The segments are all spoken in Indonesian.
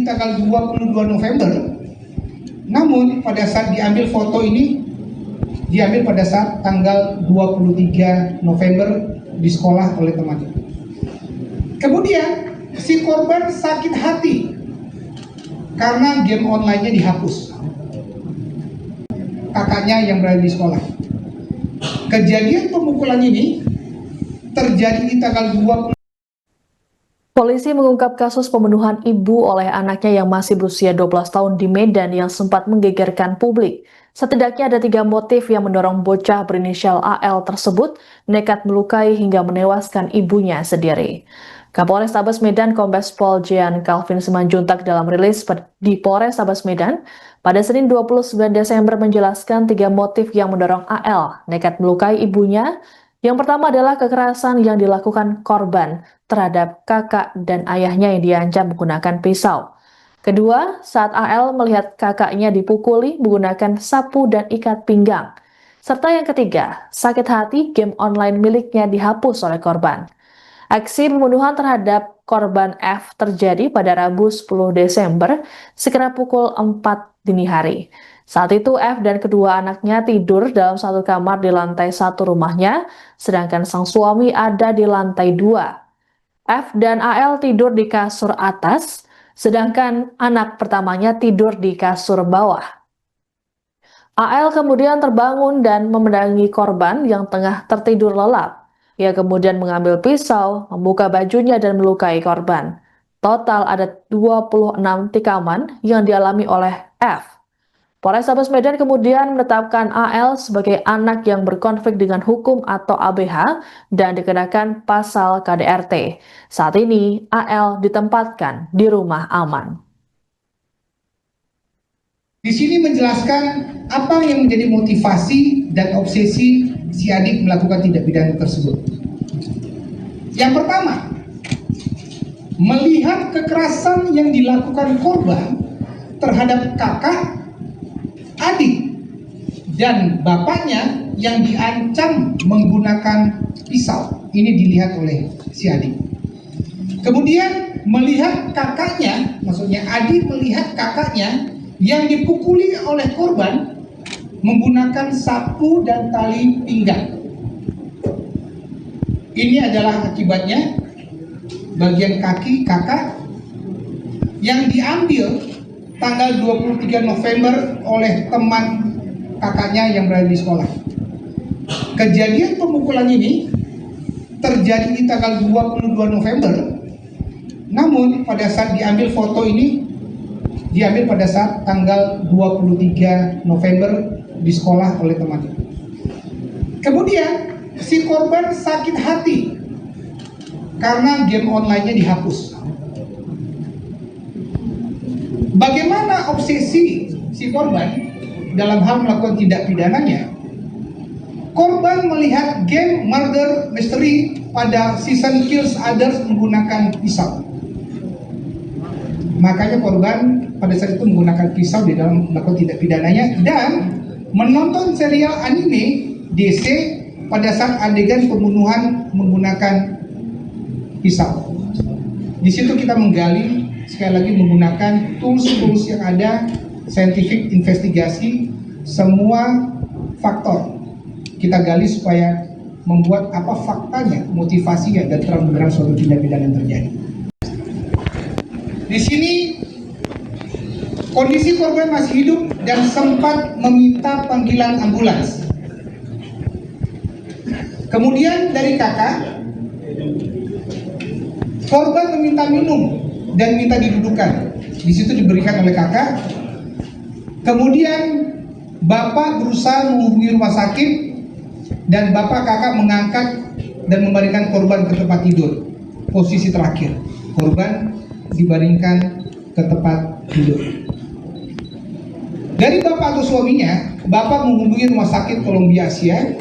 tanggal 22 November, namun pada saat diambil foto ini diambil pada saat tanggal 23 November di sekolah oleh temannya. Kemudian si korban sakit hati karena game online-nya dihapus. Kakaknya yang berada di sekolah. Kejadian pemukulan ini terjadi di tanggal 20. Polisi mengungkap kasus pembunuhan ibu oleh anaknya yang masih berusia 12 tahun di Medan yang sempat menggegerkan publik. Setidaknya ada 3 motif yang mendorong bocah berinisial AL tersebut nekat melukai hingga menewaskan ibunya sendiri. Kapolres Tabes Medan Kombes Pol Jean Calvin Simanjuntak dalam rilis di Polres Tabes Medan pada Senin 29 Desember menjelaskan 3 motif yang mendorong AL nekat melukai ibunya. Yang pertama adalah kekerasan yang dilakukan korban terhadap kakak dan ayahnya yang diancam menggunakan pisau. Kedua, saat AL melihat kakaknya dipukuli menggunakan sapu dan ikat pinggang. Serta yang ketiga, sakit hati game online miliknya dihapus oleh korban. Aksi pembunuhan terhadap korban F terjadi pada Rabu 10 Desember sekira pukul 4 dini hari. Saat itu F dan kedua anaknya tidur dalam satu kamar di lantai 1 rumahnya, sedangkan sang suami ada di lantai 2. F dan AL tidur di kasur atas, sedangkan anak pertamanya tidur di kasur bawah. AL kemudian terbangun dan memendangi korban yang tengah tertidur lelap. Ia kemudian mengambil pisau, membuka bajunya dan melukai korban. Total ada 26 tikaman yang dialami oleh F. Polres Tabes Medan kemudian menetapkan AL sebagai anak yang berkonflik dengan hukum atau ABH dan dikenakan pasal KDRT. Saat ini AL ditempatkan di rumah aman. Di sini menjelaskan apa yang menjadi motivasi dan obsesi si adik melakukan tindak pidana tersebut. Yang pertama, melihat kekerasan yang dilakukan korban terhadap kakak, adik, dan bapaknya yang diancam menggunakan pisau. Ini dilihat oleh si adik. Kemudian melihat kakaknya, maksudnya adik melihat kakaknya yang dipukuli oleh korban menggunakan sapu dan tali pinggang. Ini adalah akibatnya bagian kaki kakak yang diambil tanggal 23 November oleh teman kakaknya yang berada di sekolah. Kejadian pemukulan ini terjadi di tanggal 22 November, namun pada saat diambil foto ini diambil pada saat tanggal 23 November di sekolah oleh temannya. Kemudian si korban sakit hati karena game online-nya dihapus. Bagaimana obsesi si korban dalam hal melakukan tindak pidananya? Korban melihat game murder mystery pada season kills others menggunakan pisau. Makanya korban pada saat itu menggunakan pisau di dalam melakukan tindak pidananya dan menonton serial anime DC pada saat adegan pembunuhan menggunakan pisau. Di situ kita menggali sekali lagi menggunakan tools yang ada, scientific investigasi, semua faktor kita gali supaya membuat apa faktanya, motivasinya dan terang-benderang suatu tindak pidana yang terjadi. Di sini kondisi korban masih hidup dan sempat meminta panggilan ambulans. Kemudian dari kakak, korban meminta minum dan minta didudukan. Di situ diberikan oleh kakak. Kemudian bapak berusaha menghubungi rumah sakit dan bapak kakak mengangkat dan membaringkan korban ke tempat tidur. Posisi terakhir, korban dibaringkan ke tempat tidur. Dari bapak atau suaminya, bapak menghubungi rumah sakit Columbia Asia.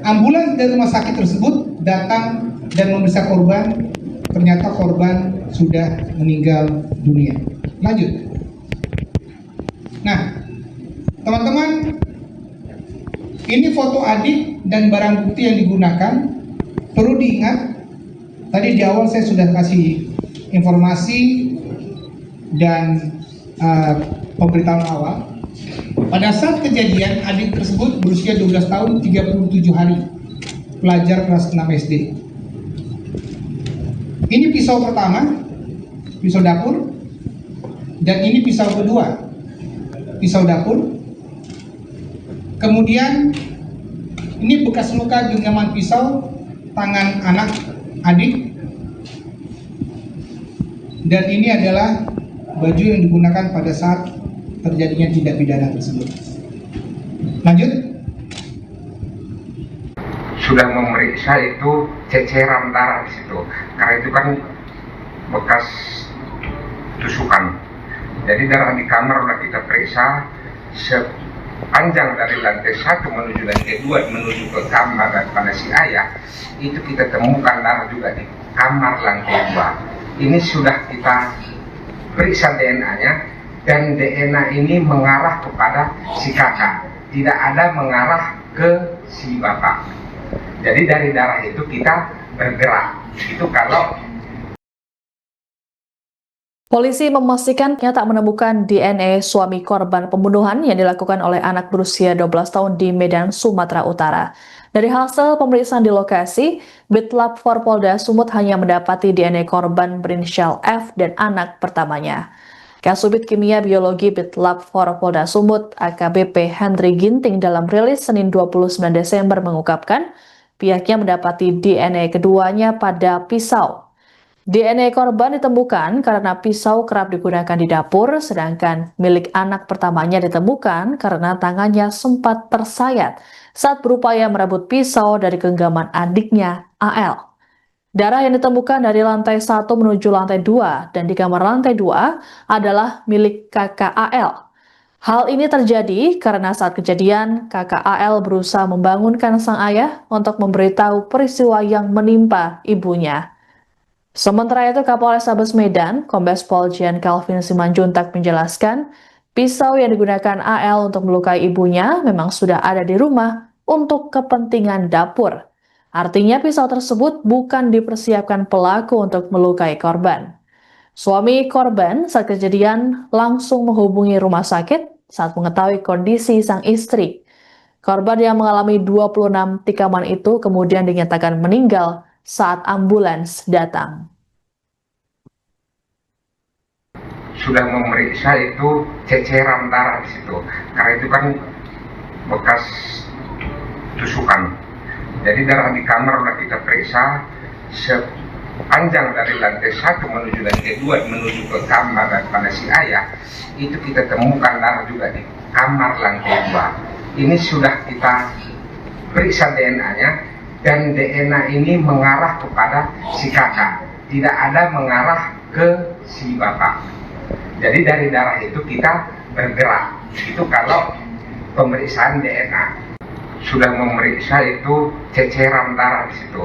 Ambulans dari rumah sakit tersebut datang dan memeriksa korban. Ternyata korban sudah meninggal dunia. Lanjut. Nah, teman-teman, ini foto adik dan barang bukti yang digunakan. Perlu diingat, tadi di awal saya sudah kasih informasi dan pemberitahuan awal. Pada saat kejadian, adik tersebut berusia 12 tahun 37 hari, pelajar kelas 6 SD. Ini pisau pertama, pisau dapur, dan ini pisau kedua, pisau dapur. Kemudian ini bekas luka genggaman pisau tangan anak adik, dan ini adalah baju yang digunakan pada saat terjadinya tindak pidana tersebut. Lanjut. Sudah memeriksa itu ceceran darah di situ, karena itu kan bekas tusukan. Jadi darah di kamar sudah kita periksa sepanjang dari lantai 1 menuju lantai 2 menuju ke kamar daripada si ayah, itu kita temukan darah juga di kamar lantai 2. Ini sudah kita periksa DNA-nya, dan DNA ini mengarah kepada si kakak, tidak ada mengarah ke si bapak. Jadi dari darah itu kita bergerak. Itu kalau polisi memastikan tak menemukan DNA suami korban pembunuhan yang dilakukan oleh anak berusia 12 tahun di Medan, Sumatera Utara. Dari hasil pemeriksaan di lokasi, Bitlab Forpolda Sumut hanya mendapati DNA korban berinisial F dan anak pertamanya. Kasubit Kimia Biologi Bitlab Forpolda Sumut AKBP Henry Ginting dalam rilis Senin 29 Desember mengungkapkan pihaknya mendapati DNA keduanya pada pisau. DNA korban ditemukan karena pisau kerap digunakan di dapur, sedangkan milik anak pertamanya ditemukan karena tangannya sempat tersayat saat berupaya merebut pisau dari genggaman adiknya, AL. Darah yang ditemukan dari lantai 1 menuju lantai 2 dan di kamar lantai 2 adalah milik kakak AL. Hal ini terjadi karena saat kejadian, kakak AL berusaha membangunkan sang ayah untuk memberitahu peristiwa yang menimpa ibunya. Sementara itu, Kapolres Sabes Medan, Kombes Pol Jian Calvin Simanjuntak menjelaskan, pisau yang digunakan AL untuk melukai ibunya memang sudah ada di rumah untuk kepentingan dapur. Artinya pisau tersebut bukan dipersiapkan pelaku untuk melukai korban. Suami korban saat kejadian langsung menghubungi rumah sakit saat mengetahui kondisi sang istri. Korban yang mengalami 26 tikaman itu kemudian dinyatakan meninggal saat ambulans datang. sudah memeriksa itu ceceran darah di situ, karena itu kan bekas tusukan. Jadi darah di kamar sudah kita periksa sepanjang dari lantai 1 menuju lantai 2 menuju ke kamar daripada si ayah, itu kita temukan darah juga di kamar lantai 2. Ini sudah kita periksa DNA-nya, dan DNA ini mengarah kepada si kakak, tidak ada mengarah ke si bapak. Jadi dari darah itu kita bergerak. Itu kalau pemeriksaan DNA sudah memeriksa itu ceceran darah di situ.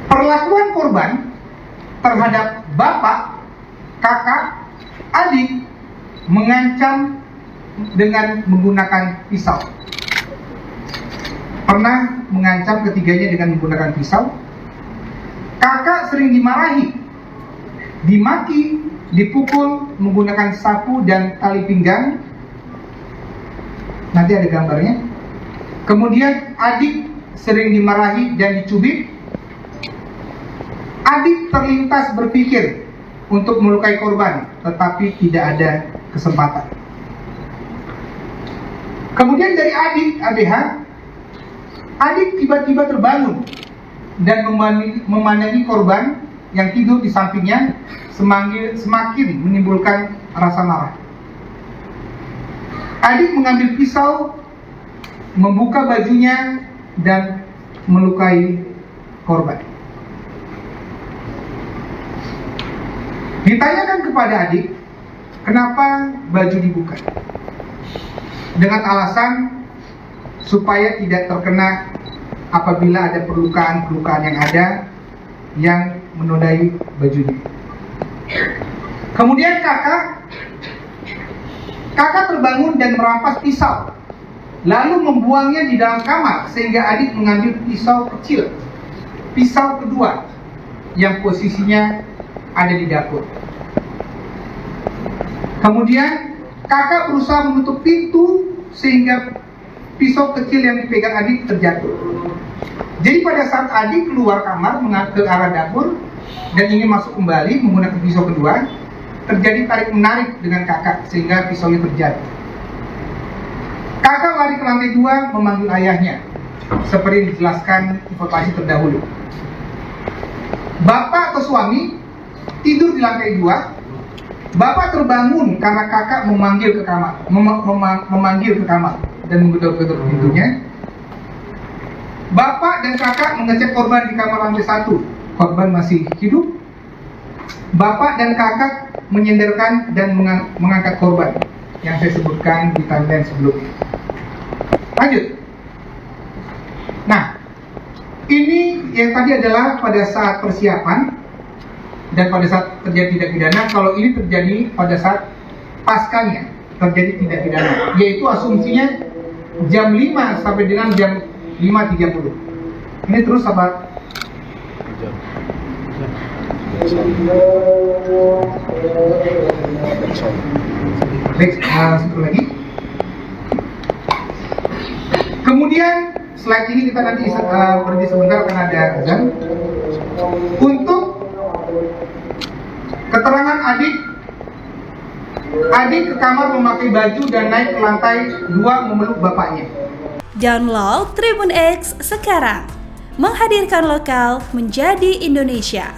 Perlakuan korban terhadap bapak, kakak, adik mengancam dengan menggunakan pisau. Pernah mengancam ketiganya dengan menggunakan pisau. Kakak sering dimarahi, dimaki, dipukul menggunakan sapu dan tali pinggang. Nanti ada gambarnya. Kemudian adik sering dimarahi dan dicubit. Adik terlintas berpikir untuk melukai korban, tetapi tidak ada kesempatan. Kemudian dari adik ABH, adik tiba-tiba terbangun dan memandangi korban yang tidur di sampingnya, semakin menimbulkan rasa marah. Adik mengambil pisau, membuka bajunya, dan melukai korban. Ditanyakan kepada adik, kenapa baju dibuka? Dengan alasan supaya tidak terkena apabila ada perlukaan-perlukaan yang ada yang menodai bajunya. Kemudian kakak terbangun dan merampas pisau, lalu membuangnya di dalam kamar sehingga adik mengambil pisau kecil, pisau kedua yang posisinya ada di dapur. Kemudian kakak berusaha menutup pintu sehingga pisau kecil yang dipegang adik terjatuh. Jadi pada saat adik keluar kamar ke arah dapur dan ingin masuk kembali menggunakan pisau kedua, terjadi tarik-menarik dengan kakak sehingga pisaunya terjatuh. Kakak lari ke lantai 2 memanggil ayahnya, seperti dijelaskan informasi terdahulu. Bapak atau suami tidur di lantai 2. Bapak terbangun karena kakak memanggil ke kamar, memanggil ke kamar dan menggedor-gedor pintunya. Bapak dan kakak mengecek korban di kamar lantai 1. Korban masih hidup. Bapak dan kakak menyenderkan dan mengangkat korban yang saya sebutkan di timeline sebelumnya. Lanjut. Nah, ini yang tadi adalah pada saat persiapan dan pada saat terjadi tindak pidana. Kalau ini terjadi pada saat paskanya terjadi tindak pidana, yaitu asumsinya jam 5 sampai dengan jam 5.30. Ini terus apa? Next, satu lagi. Kemudian slide ini kita nanti berhenti sebentar karena ada azan. Untuk keterangan adik ke kamar memakai baju dan naik ke lantai 2 memeluk bapaknya. Download Tribun X sekarang, menghadirkan lokal menjadi Indonesia.